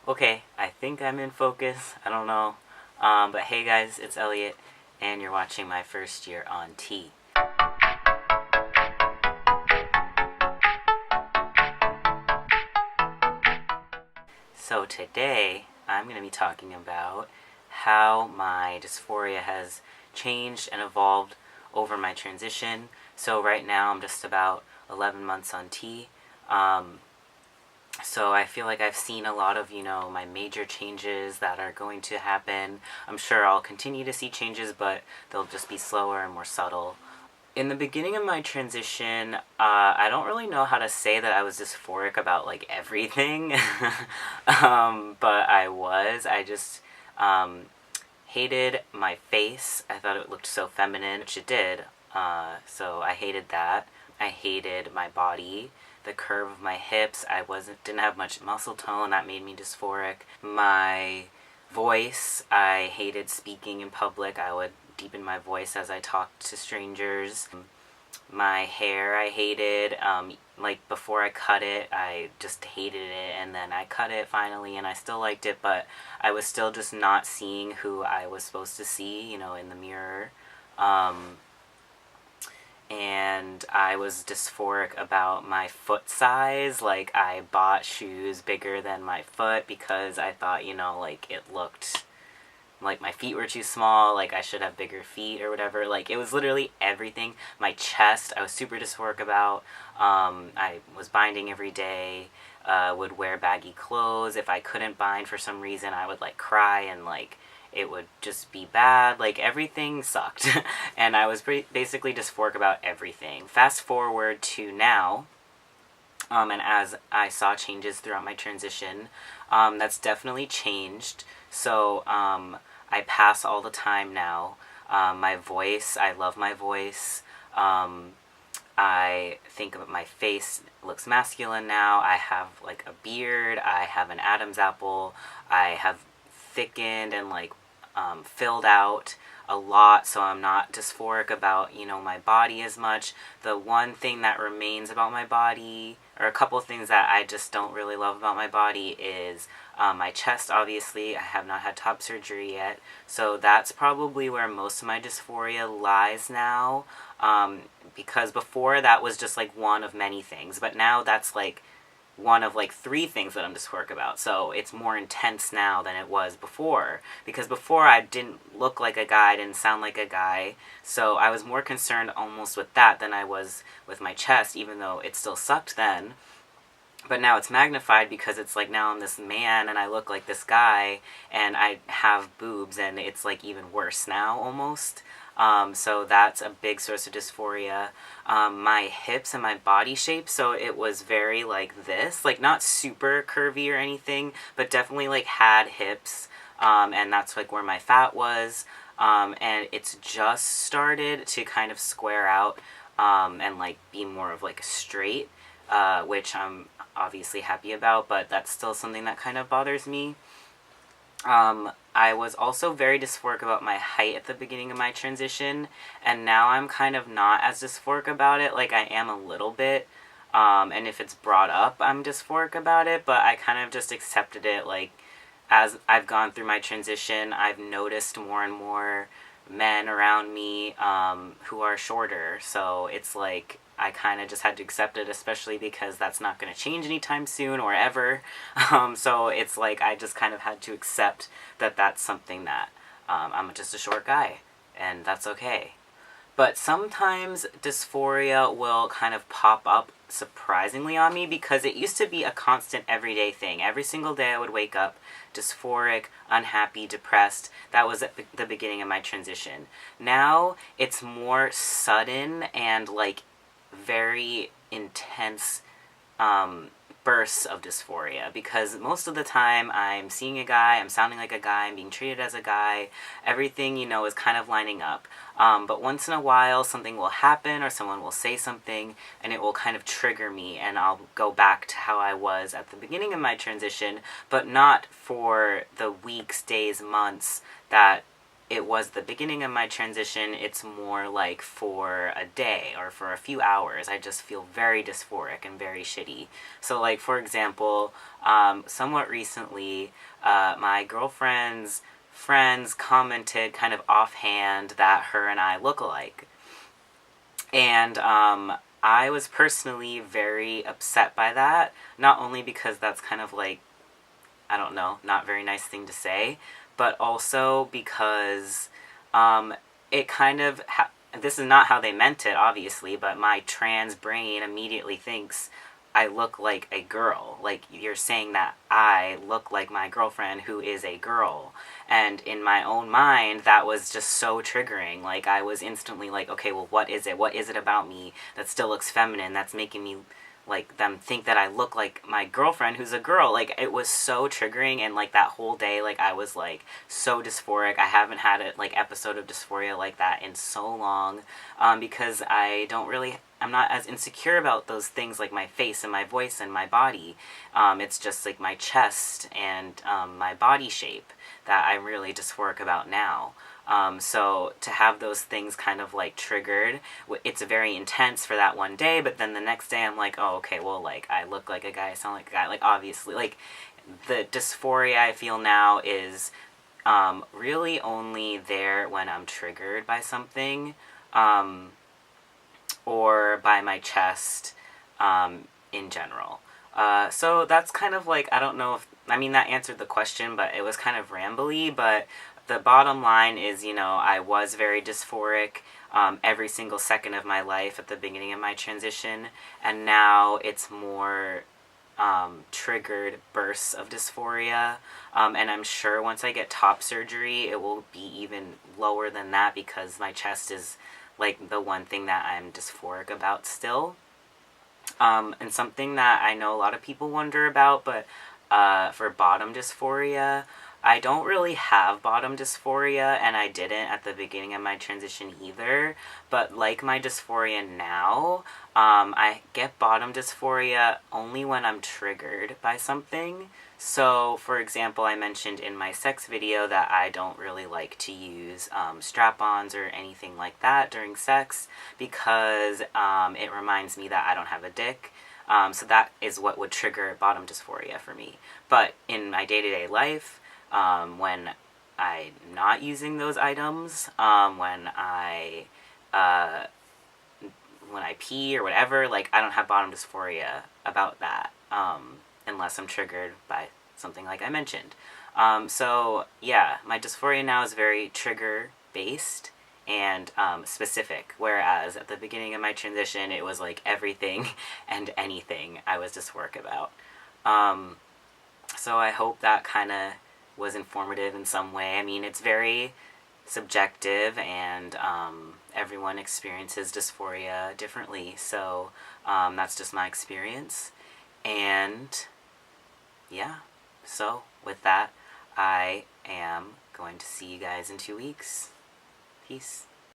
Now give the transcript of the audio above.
Okay, I think I'm in focus. I don't know. But hey guys, it's Elliot, and you're watching my first year on T. So today, I'm going to be talking about how my dysphoria has changed and evolved over my transition. So right now, I'm just about 11 months on T. So I feel like I've seen a lot of, my major changes that are going to happen. I'm sure I'll continue to see changes, but they'll just be slower and more subtle. In the beginning of my transition, I don't really know how to say that I was dysphoric about like everything, but I was. I just hated my face. I thought it looked so feminine, which it did. So I hated that. I hated my body, the curve of my hips. Didn't have much muscle tone. That made me dysphoric. My voice, I hated speaking in public. I would deepen my voice as I talked to strangers. My hair, I hated. Like before I cut it, I just hated it, and then I cut it finally, and I still liked it, but I was still just not seeing who I was supposed to see, in the mirror. And I was dysphoric about my foot size. Like, I bought shoes bigger than my foot because I thought, like, it looked like my feet were too small, like I should have bigger feet or whatever. Like, it was literally everything. My chest, I was super dysphoric about. I was binding every day, would wear baggy clothes. If I couldn't bind for some reason, I would, like, cry and, like, it would just be bad. Like, everything sucked. And I was basically dysphoric about everything. Fast forward to now, and as I saw changes throughout my transition, that's definitely changed. So I pass all the time now. My voice, I love my voice. I think of my face looks masculine now. I have like a beard. I have an Adam's apple. I have thickened and like filled out a lot, so I'm not dysphoric about, my body as much. The one thing that remains about my body, or a couple things that I just don't really love about my body, is my chest, obviously. I have not had top surgery yet, so that's probably where most of my dysphoria lies now, because before that was just like one of many things, but now that's like one of like three things that I'm dysphoric about. So it's more intense now than it was before. Because before I didn't look like a guy, I didn't sound like a guy. So I was more concerned almost with that than I was with my chest, even though it still sucked then. But now it's magnified because it's like now I'm this man and I look like this guy and I have boobs, and it's like even worse now almost. So that's a big source of dysphoria. My hips and my body shape, so it was very like this, like not super curvy or anything, but definitely like had hips, and that's like where my fat was, and it's just started to kind of square out, and like be more of like a straight, which I'm obviously happy about, but that's still something that kind of bothers me. I was also very dysphoric about my height at the beginning of my transition, and now I'm kind of not as dysphoric about it. Like, I am a little bit, and if it's brought up, I'm dysphoric about it, but I kind of just accepted it. Like, as I've gone through my transition, I've noticed more and more men around me who are shorter, so it's like I kind of just had to accept it, especially because that's not going to change anytime soon or ever. So it's like I just kind of had to accept that that's something that I'm just a short guy, and that's okay. But sometimes dysphoria will kind of pop up surprisingly on me, because it used to be a constant everyday thing. Every single day I would wake up dysphoric, unhappy, depressed. That was at the beginning of my transition. Now it's more sudden and like very intense bursts of dysphoria, because most of the time I'm seeing a guy, I'm sounding like a guy, I'm being treated as a guy, everything, is kind of lining up. But once in a while something will happen or someone will say something and it will kind of trigger me, and I'll go back to how I was at the beginning of my transition, but not for the weeks, days, months that it was the beginning of my transition, it's more like for a day or for a few hours, I just feel very dysphoric and very shitty. So, like, for example, somewhat recently, my girlfriend's friends commented kind of offhand that her and I look alike. And I was personally very upset by that, not only because that's kind of like, I don't know, not very nice thing to say, but also because it kind of, this is not how they meant it, obviously, but my trans brain immediately thinks I look like a girl. Like, you're saying that I look like my girlfriend who is a girl. And in my own mind, that was just so triggering. Like, I was instantly like, okay, well, what is it? What is it about me that still looks feminine, that's making me, like, them think that I look like my girlfriend who's a girl? Like, it was so triggering, and, like, that whole day, like, I was, like, so dysphoric. I haven't had a, like, episode of dysphoria like that in so long, because I'm not as insecure about those things like my face and my voice and my body. It's just, like, my chest and my body shape that I'm really dysphoric about now. So to have those things kind of like triggered, it's very intense for that one day, but then the next day I'm like, oh, okay, well, like, I look like a guy, I sound like a guy. Like, obviously, like, the dysphoria I feel now is really only there when I'm triggered by something, or by my chest, in general. So that's kind of like, I don't know if, I mean, that answered the question, but it was kind of rambly, but the bottom line is, I was very dysphoric every single second of my life at the beginning of my transition, and now it's more triggered bursts of dysphoria, and I'm sure once I get top surgery, it will be even lower than that, because my chest is, like, the one thing that I'm dysphoric about still. And something that I know a lot of people wonder about, but for bottom dysphoria, I don't really have bottom dysphoria, and I didn't at the beginning of my transition either. But like my dysphoria now, I get bottom dysphoria only when I'm triggered by something. So, for example, I mentioned in my sex video that I don't really like to use strap-ons or anything like that during sex, because it reminds me that I don't have a dick. So that is what would trigger bottom dysphoria for me. But in my day-to-day life, when I'm not using those items, when I pee or whatever, like, I don't have bottom dysphoria about that, unless I'm triggered by something like I mentioned. So yeah, my dysphoria now is very trigger based and specific, whereas at the beginning of my transition, it was like everything and anything I was dysphoric about. So I hope that kind of was informative in some way. I mean, it's very subjective, and everyone experiences dysphoria differently, so that's just my experience. And yeah, so with that, I am going to see you guys in 2 weeks. Peace.